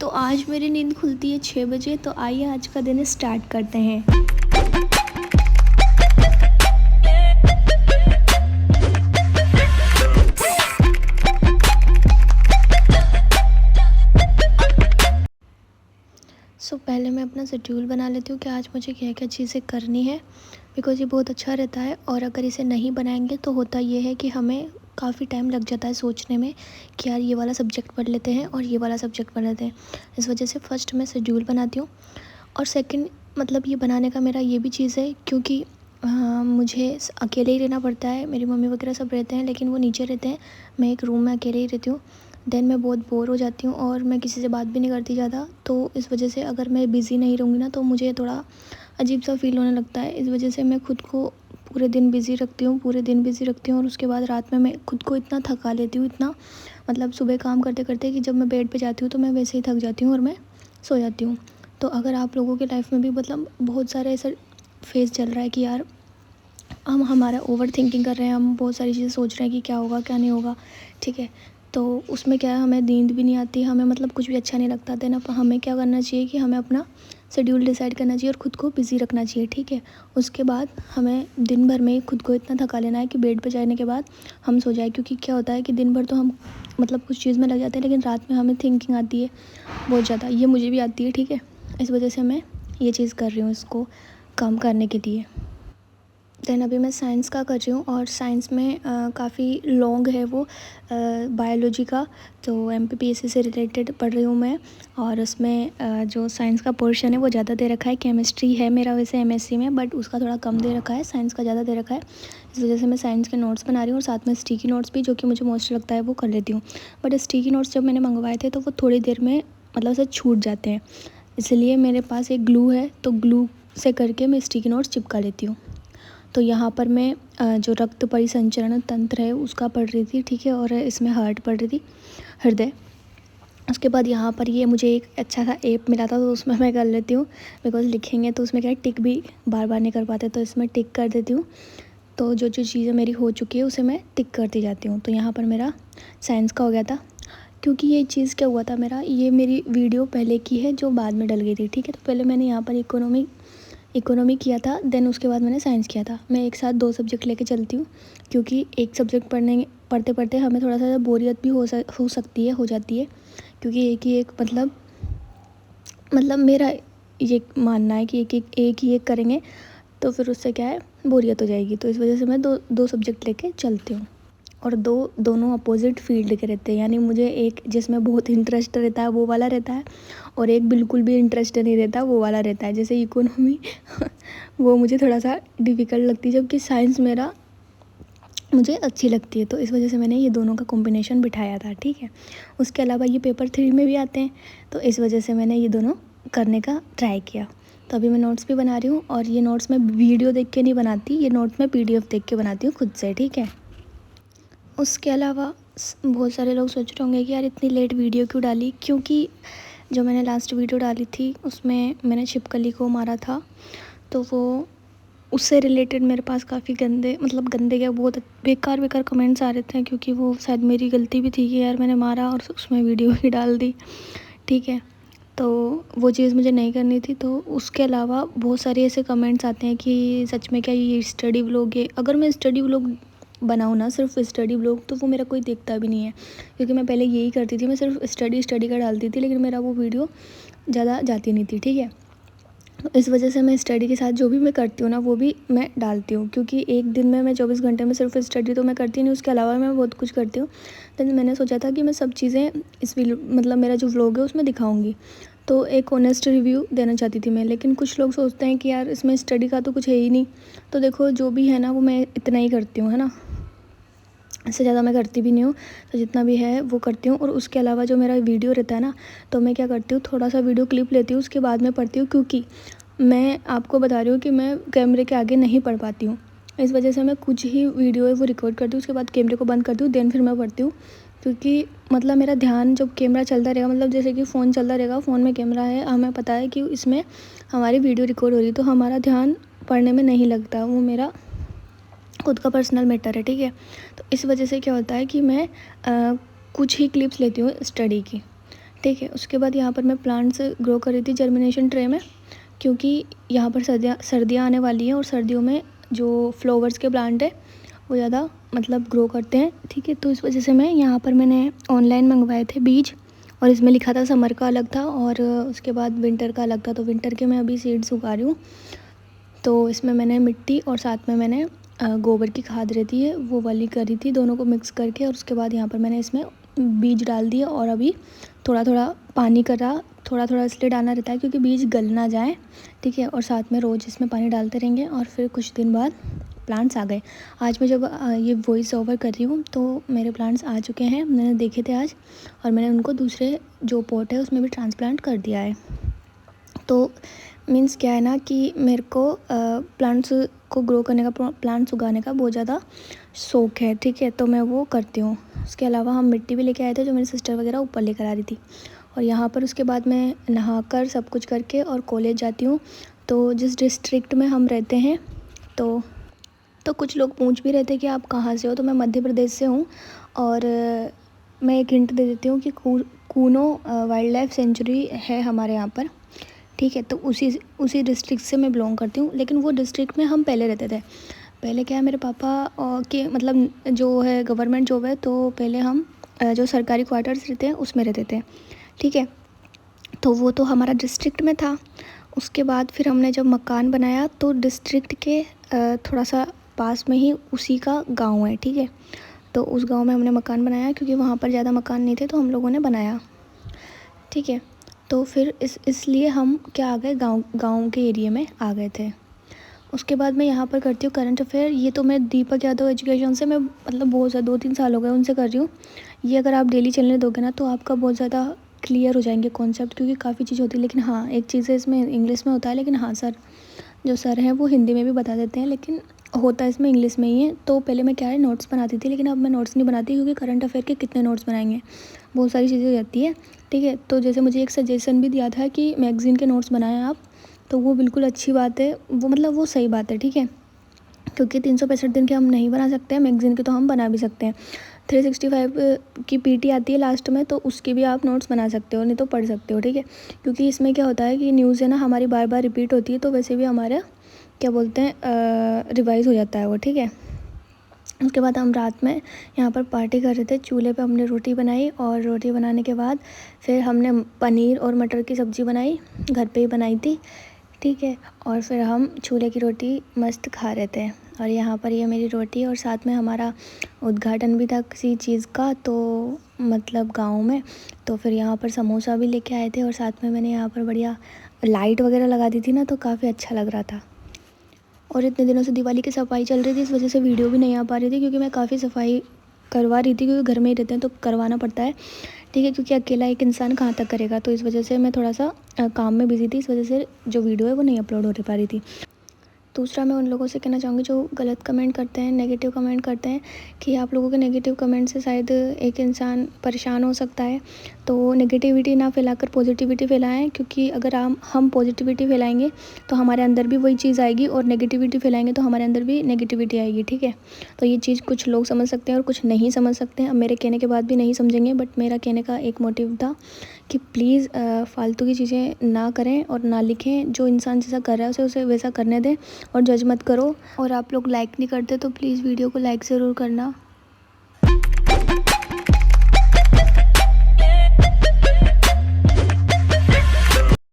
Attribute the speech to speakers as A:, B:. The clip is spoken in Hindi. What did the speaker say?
A: तो आज मेरी नींद खुलती है 6 बजे। तो आइए आज का दिन स्टार्ट करते हैं। पहले मैं अपना शेड्यूल बना लेती हूँ कि आज मुझे क्या क्या चीज़ें करनी है, बिकॉज़ ये बहुत अच्छा रहता है। और अगर इसे नहीं बनाएंगे तो होता ये है कि हमें काफ़ी टाइम लग जाता है सोचने में कि यार ये वाला सब्जेक्ट पढ़ लेते हैं और ये वाला सब्जेक्ट पढ़ लेते हैं। इस वजह से फ़र्स्ट मैं शेड्यूल बनाती हूँ। और सेकंड मतलब ये बनाने का मेरा ये भी चीज़ है क्योंकि मुझे अकेले ही रहना पड़ता है। मेरी मम्मी वगैरह सब रहते हैं लेकिन वो नीचे रहते हैं, मैं एक रूम में अकेले ही रहती हूँ। देन मैं बहुत बोर हो जाती हूँ और मैं किसी से बात भी नहीं करती ज़्यादा। तो इस वजह से अगर मैं बिज़ी नहीं रहूँगी ना तो मुझे थोड़ा अजीब सा फ़ील होने लगता है। इस वजह से मैं खुद को पूरे दिन बिज़ी रखती हूँ और उसके बाद रात में मैं खुद को इतना थका लेती हूँ, इतना मतलब सुबह काम करते करते कि जब मैं बेड पे जाती हूँ तो मैं वैसे ही थक जाती हूँ और मैं सो जाती हूँ। तो अगर आप लोगों की लाइफ में भी मतलब बहुत सारे ऐसा फेज़ चल रहा है कि यार हम हमारा ओवर थिंकिंग कर रहे हैं, हम बहुत सारी चीज़ें सोच रहे हैं कि क्या होगा क्या नहीं होगा, ठीक है, तो उसमें क्या है हमें नींद भी नहीं आती, हमें मतलब कुछ भी अच्छा नहीं लगता। देन हमें क्या करना चाहिए कि हमें अपना शेड्यूल डिसाइड करना चाहिए और ख़ुद को बिज़ी रखना चाहिए, ठीक है। उसके बाद हमें दिन भर में खुद को इतना थका लेना है कि बेड पे जाने के बाद हम सो जाए। क्योंकि क्या होता है कि दिन भर तो हम मतलब कुछ चीज़ में लग जाते हैं लेकिन रात में हमें थिंकिंग आती है बहुत ज़्यादा। ये मुझे भी आती है, ठीक है। इस वजह से मैं ये चीज़ कर रही हूँ इसको कम करने के लिए। देन अभी मैं साइंस का कर रही हूँ और साइंस में काफ़ी लॉन्ग है वो बायोलॉजी का। तो एमपीपीएससी से रिलेटेड पढ़ रही हूँ मैं। और उसमें जो साइंस का पोर्शन है वो ज़्यादा दे रखा है। केमिस्ट्री है मेरा वैसे एमएससी में, बट उसका थोड़ा कम दे रखा है, साइंस का ज़्यादा दे रखा है। इस वजह से मैं साइंस के नोट्स बना रही हूँ और साथ में स्टिकी नोट्स भी, जो कि मुझे मोस्ट लगता है वो कर लेती हूँ। बट स्टिकी नोट्स जब मैंने मंगवाए थे तो वो थोड़ी देर में मतलब से छूट जाते हैं, इसलिए मेरे पास एक ग्लू है तो ग्लू से करके मैं स्टिकी नोट्स चिपका लेती हूँ। तो यहाँ पर मैं जो रक्त परिसंचरण तंत्र है उसका पढ़ रही थी, ठीक है, और इसमें हार्ट पढ़ रही थी, हृदय। उसके बाद यहाँ पर ये मुझे एक अच्छा सा ऐप मिला था तो उसमें मैं कर लेती हूँ, बिकॉज़ लिखेंगे तो उसमें क्या है टिक भी बार बार नहीं कर पाते, तो इसमें टिक कर देती हूँ। तो जो जो चीज़ें मेरी हो चुकी है उसे मैं टिक करती जाती हूँ। तो यहाँ पर मेरा साइंस का हो गया था। क्योंकि ये चीज़ क्या हुआ था, ये मेरी वीडियो पहले की है जो बाद में डल गई थी, ठीक है। तो पहले मैंने यहाँ पर इकोनॉमी किया था, देन उसके बाद मैंने साइंस किया था। मैं एक साथ 2 सब्जेक्ट लेके चलती हूँ क्योंकि एक सब्जेक्ट पढ़ते पढ़ते हमें थोड़ा सा बोरियत भी हो जाती है। क्योंकि एक ही एक मतलब मेरा ये मानना है कि एक ही एक करेंगे तो फिर उससे क्या है बोरियत हो जाएगी। तो इस वजह से मैं दो सब्जेक्ट लेके चलती हूँ। और दोनों अपोजिट फील्ड के रहते हैं, यानी मुझे एक जिसमें बहुत इंटरेस्ट रहता है वो वाला रहता है और एक बिल्कुल भी इंटरेस्ट नहीं रहता वो वाला रहता है, जैसे इकोनॉमी वो मुझे थोड़ा सा डिफ़िकल्ट लगती है, जबकि साइंस मेरा मुझे अच्छी लगती है। तो इस वजह से मैंने ये दोनों का कॉम्बिनेशन बिठाया था, ठीक है। उसके अलावा ये पेपर 3 में भी आते हैं, तो इस वजह से मैंने ये दोनों करने का ट्राई किया। तो अभी मैं नोट्स भी बना रही हूँ और ये नोट्स मैं वीडियो देख के नहीं बनाती, ये नोट्स मैं पीडीएफ देख के बनाती हूँ खुद से, ठीक है। उसके अलावा बहुत सारे लोग सोच रहे होंगे कि यार इतनी लेट वीडियो क्यों डाली, क्योंकि जो मैंने लास्ट वीडियो डाली थी उसमें मैंने छिपकली को मारा था। तो वो उससे रिलेटेड मेरे पास काफ़ी गंदे क्या बहुत बेकार कमेंट्स आ रहे थे, क्योंकि वो शायद मेरी गलती भी थी कि यार मैंने मारा और उसमें वीडियो ही डाल दी, ठीक है। तो वो चीज़ मुझे नहीं करनी थी। तो उसके अलावा बहुत सारे ऐसे कमेंट्स आते हैं कि सच में क्या ये स्टडी व्लॉग है। अगर मैं स्टडी व्लॉग बनाऊँ ना, सिर्फ स्टडी व्लॉग, तो वो मेरा कोई देखता भी नहीं है, क्योंकि मैं पहले यही करती थी, मैं सिर्फ स्टडी का डालती थी, लेकिन मेरा वो वीडियो ज़्यादा जाती नहीं थी, ठीक है। तो इस वजह से मैं स्टडी के साथ जो भी मैं करती हूँ ना वो भी मैं डालती हूँ, क्योंकि एक दिन में मैं 24 घंटे में सिर्फ स्टडी तो मैं करती नहीं, उसके अलावा मैं बहुत कुछ करती हूँ। तो मैंने सोचा था कि मैं सब चीज़ें इस मतलब मेरा जो व्लॉग है उसमें दिखाऊंगी। तो एक ऑनेस्ट रिव्यू देना चाहती थी मैं, लेकिन कुछ लोग सोचते हैं कि यार इसमें स्टडी का तो कुछ है ही नहीं। तो देखो जो भी है ना वो मैं इतना ही करती हूँ, है ना, इससे ज़्यादा मैं करती भी नहीं हूँ। तो जितना भी है वो करती हूँ। और उसके अलावा जो मेरा वीडियो रहता है ना, तो मैं क्या करती हूँ, थोड़ा सा वीडियो क्लिप लेती हूँ, उसके बाद में पढ़ती हूँ, क्योंकि मैं आपको बता रही हूँ कि मैं कैमरे के आगे नहीं पढ़ पाती हूँ। इस वजह से मैं कुछ ही वीडियो है वो रिकॉर्ड करती हूँ, उसके बाद कैमरे को बंद करती हूँ, देन फिर मैं पढ़ती हूँ। क्योंकि मतलब मेरा ध्यान जब कैमरा चलता रहेगा, मतलब जैसे कि फ़ोन चलता रहेगा, फ़ोन में कैमरा है, हमें पता है कि इसमें हमारी वीडियो रिकॉर्ड हो रही है, तो हमारा ध्यान पढ़ने में नहीं लगता, वो मेरा खुद का पर्सनल मैटर है, ठीक है। तो इस वजह से क्या होता है कि मैं कुछ ही क्लिप्स लेती हूँ स्टडी की, ठीक है। उसके बाद यहाँ पर मैं प्लांट्स ग्रो कर रही थी जर्मिनेशन ट्रे में, क्योंकि यहाँ पर सर्दियाँ आने वाली हैं और सर्दियों में जो फ्लावर्स के प्लांट है वो ज़्यादा मतलब ग्रो करते हैं। ठीक है, तो इस वजह से मैंने ऑनलाइन मंगवाए थे बीज, और इसमें लिखा था समर का अलग था और उसके बाद विंटर का अलग था। तो विंटर के मैं अभी सीड्स उगा रही हूँ। तो इसमें मैंने मिट्टी और साथ में मैंने गोबर की खाद रहती है वो वाली करी थी, दोनों को मिक्स करके। और उसके बाद यहाँ पर मैंने इसमें बीज डाल दिए और अभी थोड़ा थोड़ा पानी थोड़ा थोड़ा इसलिए डालना रहता है क्योंकि बीज गल ना जाए। ठीक है, और साथ में रोज़ इसमें पानी डालते रहेंगे और फिर कुछ दिन बाद प्लांट्स आ गए। आज मैं जब ये वॉइस ओवर कर रही हूँ तो मेरे प्लांट्स आ चुके हैं, मैंने देखे थे आज, और मैंने उनको दूसरे जो पॉट है उसमें भी ट्रांसप्लांट कर दिया है। तो मीन्स क्या है ना कि मेरे को प्लांट्स को ग्रो करने का, प्लांट्स उगाने का बहुत ज़्यादा शौक़ है। ठीक है, तो मैं वो करती हूँ। उसके अलावा हम मिट्टी भी लेके आए थे जो मेरी सिस्टर वगैरह ऊपर लेकर आ रही थी। और यहाँ पर उसके बाद मैं नहाकर सब कुछ करके और कॉलेज जाती हूँ। तो जिस डिस्ट्रिक्ट में हम रहते हैं तो कुछ लोग पूछ भी रहे थे कि आप कहाँ से हो, तो मैं मध्य प्रदेश से हूँ। और मैं एक हिंट दे देती हूँ कि कूनो वाइल्ड लाइफ सेंचुरी है हमारे यहाँ पर। ठीक है, तो उसी डिस्ट्रिक्ट से मैं बिलोंग करती हूँ। लेकिन वो डिस्ट्रिक्ट में हम पहले रहते थे। पहले क्या है, मेरे पापा के मतलब जो है गवर्नमेंट जॉब है, तो पहले हम जो सरकारी क्वार्टर्स रहते हैं उसमें रहते थे। ठीक है, तो वो तो हमारा डिस्ट्रिक्ट में था। उसके बाद फिर हमने जब मकान बनाया तो डिस्ट्रिक्ट के थोड़ा सा पास में ही उसी का गांव है। ठीक है, तो उस गांव में हमने मकान बनाया क्योंकि वहाँ पर ज़्यादा मकान नहीं थे तो हम लोगों ने बनाया। ठीक है, तो फिर इसलिए हम क्या आ गए, गांव के एरिया में आ गए थे। उसके बाद मैं यहाँ पर करती हूँ करंट अफेयर। ये तो मैं दीपक यादव एजुकेशन से मैं मतलब बहुत ज़्यादा 2-3 साल हो गए उनसे कर रही हूँ। ये अगर आप डेली चलने दोगे ना तो आपका बहुत ज़्यादा क्लियर हो जाएंगे कॉन्सेप्ट, क्योंकि काफ़ी चीज़ होती है। लेकिन हाँ, एक चीज़ है इसमें इंग्लिश में होता है, लेकिन हाँ जो सर हैं वो हिंदी में भी बता देते हैं, लेकिन होता है इसमें इंग्लिश में ही है। तो पहले मैं क्या है नोट्स बनाती थी, लेकिन अब मैं नोट्स नहीं बनाती क्योंकि करंट अफेयर के कितने नोट्स बनाएंगे, बहुत सारी चीज़ें हो जाती है। ठीक है, तो जैसे मुझे एक सजेशन भी दिया था कि मैगज़ीन के नोट्स बनाएं आप, तो वो बिल्कुल अच्छी बात है, वो मतलब वो सही बात है। ठीक है, क्योंकि 365 दिन के हम नहीं बना सकते हैं, मैगज़ीन के तो हम बना भी सकते हैं। 365 की पीटी आती है लास्ट में, तो उसकी भी आप नोट्स बना सकते हो, नहीं तो पढ़ सकते हो। ठीक है, क्योंकि इसमें क्या होता है कि न्यूज़ है ना हमारी बार बार रिपीट होती है, तो वैसे भी हमारा क्या बोलते हैं रिवाइज़ हो जाता है वो। ठीक है, उसके बाद हम रात में यहाँ पर पार्टी कर रहे थे। चूल्हे पे हमने रोटी बनाई और रोटी बनाने के बाद फिर हमने पनीर और मटर की सब्ज़ी बनाई, घर पे ही बनाई थी। ठीक है, और फिर हम चूल्हे की रोटी मस्त खा रहे थे। और यहाँ पर ये मेरी रोटी, और साथ में हमारा उद्घाटन भी था किसी चीज़ का, तो मतलब गांव में। तो फिर यहाँ पर समोसा भी लेके आए थे और साथ में मैंने यहाँ पर बढ़िया लाइट वगैरह लगा दी थी ना, तो काफ़ी अच्छा लग रहा था। और इतने दिनों से दिवाली की सफाई चल रही थी, इस वजह से वीडियो भी नहीं आ पा रही थी, क्योंकि मैं काफ़ी सफाई करवा रही थी, क्योंकि घर में ही रहते हैं तो करवाना पड़ता है। ठीक है, क्योंकि अकेला एक इंसान कहाँ तक करेगा, तो इस वजह से मैं थोड़ा सा काम में बिज़ी थी, इस वजह से जो वीडियो है वो नहीं अपलोड हो पा रही थी। दूसरा मैं उन लोगों से कहना चाहूँगी जो गलत कमेंट करते हैं, नेगेटिव कमेंट करते हैं, कि आप लोगों के नेगेटिव कमेंट से शायद एक इंसान परेशान हो सकता है। तो नेगेटिविटी ना फैलाकर पॉजिटिविटी फैलाएं, क्योंकि अगर हम पॉजिटिविटी फैलाएंगे तो हमारे अंदर भी वही चीज़ आएगी, और नेगेटिविटी फैलाएंगे तो हमारे अंदर भी नेगेटिविटी आएगी। ठीक है, तो ये चीज़ कुछ लोग समझ सकते हैं और कुछ नहीं समझ सकते हैं। अब मेरे कहने के बाद भी नहीं समझेंगे, बट मेरा कहने का एक मोटिव था कि प्लीज़ फालतू की चीज़ें ना करें और ना लिखें। जो इंसान जैसा कर रहा है उसे वैसा करने दें और जज मत करो। और आप लोग लाइक नहीं करते तो प्लीज़ वीडियो को लाइक ज़रूर करना।